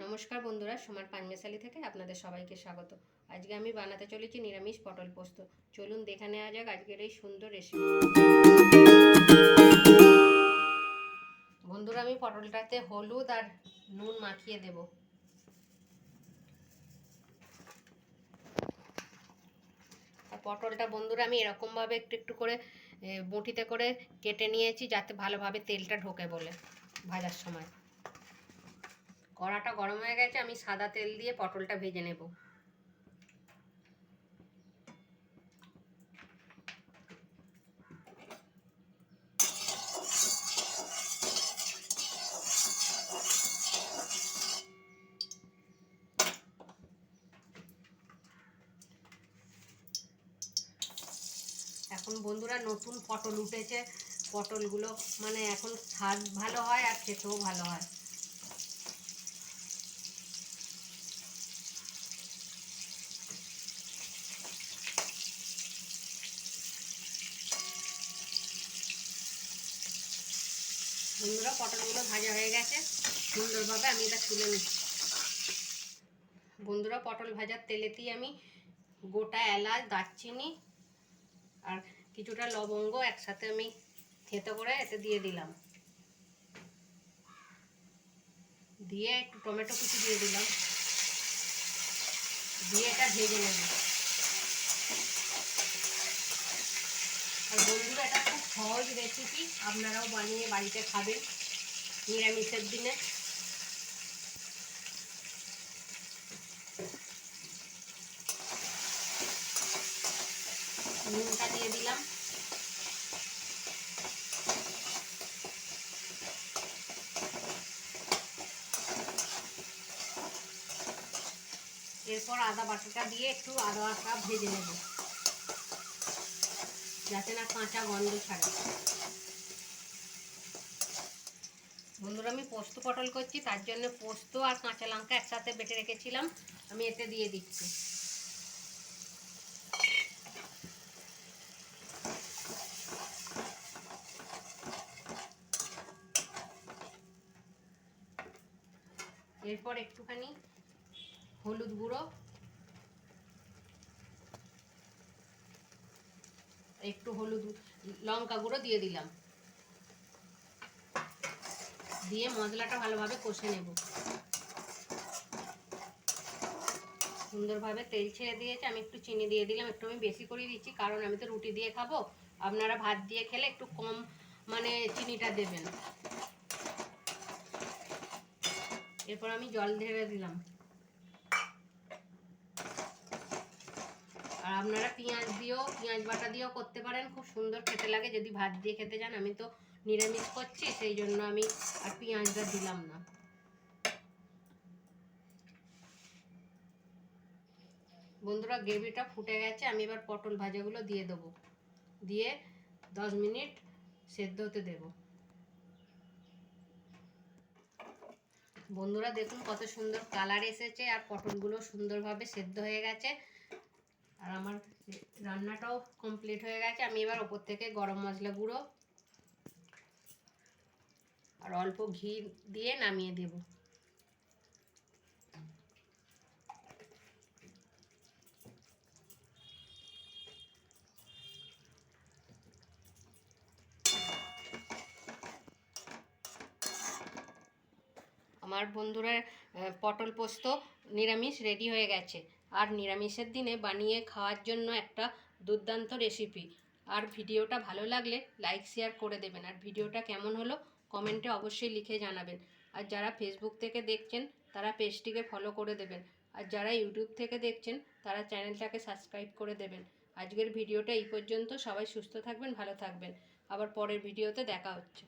নমস্কার বন্ধুরা, সোমার পাঞ্জাশালি থেকে আপনাদের সবাইকে স্বাগত। আজকে আমি বানাতে চলেছি নিরামিষ পটল পোস্ত। চলুন দেখে নেওয়া যাক আজকের এই সুন্দর রেসিপি। বন্ধুরা, আমি পটলটাতে হলুদ আর নুন মাখিয়ে দেব। আর পটলটা বন্ধুরা আমি এরকমভাবে একটু একটু করে বটিতে করে কেটে নিয়েছি, যাতে ভালোভাবে তেলটা ঢোকে বলে ভাজার সময়। কড়াটা গরম হয়ে গেছে, আমি সাদা তেল দিয়ে পটলটা ভেজে নেব। এখন বন্ধুরা নতুন পটল উঠেছে, পটলগুলো মানে এখন স্বাদ ভালো হয় আর খেতেও ভালো হয়। বন্ধুরা পটলগুলো ভাজা হয়ে গেছে সুন্দরভাবে, আমি এটা তুলে নিচ্ছি। বন্ধুরা পটল ভাজার তেলেতেই আমি গোটা এলাচ, দারচিনি আর কিছুটা লবঙ্গ একসাথে আমি থেতো করে এতে দিয়ে দিলাম। দিয়ে একটু টমেটো কুচি দিয়ে দিলাম, দিয়ে এটা ভেজে নেব। আর বন্ধুরা এটা খুব সহজ রেসিপি, আপনারাও বানিয়ে বাড়িতে খাবেন নিরামিষের দিনে। নুনটা দিয়ে দিলাম, এরপর আদা বাটাটা দিয়ে একটু আদা বাটা ভেজে নেব, যাতে না কাঁচা গন্ধ ছাড়ে। বন্ধুরা আমি পোস্ত পটল করছি, তার জন্য পোস্ত আর কাঁচা লঙ্কা একসাথে বেটে রেখেছিলাম, আমি এতে দিয়ে দিচ্ছি। এরপর একটুখানি হলুদ গুঁড়ো, একটু লঙ্কা গুঁড়ো দিয়ে দিলাম, দিয়ে মশলাটা ভালোভাবে কষে নেব। সুন্দরভাবে তেল ছেড়ে দিয়েছে, আমি একটু চিনি দিয়ে দিলাম, একটু আমি বেশি করে দিচ্ছি কারণ আমি তো রুটি দিয়ে খাবো। আপনারা ভাত দিয়ে খেলে একটু কম মানে চিনিটা দেবেন। এরপর আমি জল ঢেলে দিলাম। আর আপনারা পেঁয়াজ বাটা দিয়েও করতে পারেন, খুব সুন্দর খেতে লাগে যদি ভাত দিয়ে খেতে চান। আমি তো নিরামিষ করছি, সেই জন্য আমি আর পেঁয়াজটা দিলাম না। বন্ধুরা গ্রেভিটা ফুটে গেছে, আমি এবার পটল ভাজাগুলো দিয়ে দেবো, দিয়ে 10 মিনিট সেদ্ধ হতে দেব। বন্ধুরা দেখুন কত সুন্দর কালার এসেছে, আর পটলগুলো সুন্দরভাবে সেদ্ধ হয়ে গেছে, আর আমার রান্নাটাও কমপ্লিট হয়ে গেছে। আমি এবার ওপর থেকে গরম মশলা গুঁড়ো আর অল্প ঘি দিয়ে নামিয়ে দেব। আমার বন্ধুরা পটল পোস্ত নিরামিষ রেডি হয়ে গেছে, আর নিরামিষের দিনে বানিয়ে খাওয়ার জন্য একটা দুর্দান্ত রেসিপি। আর ভিডিওটা ভালো লাগলে লাইক শেয়ার করে দেবেন, আর ভিডিওটা কেমন হলো কমেন্টে অবশ্যই লিখে জানাবেন। আর যারা ফেসবুক থেকে দেখছেন তারা পেজটিকে ফলো করে দেবেন, আর যারা ইউটিউব থেকে দেখছেন তারা চ্যানেলটাকে সাবস্ক্রাইব করে দেবেন। আজকের ভিডিওটা এই পর্যন্ত, সবাই সুস্থ থাকবেন, ভালো থাকবেন, আবার পরের ভিডিওতে দেখা হচ্ছে।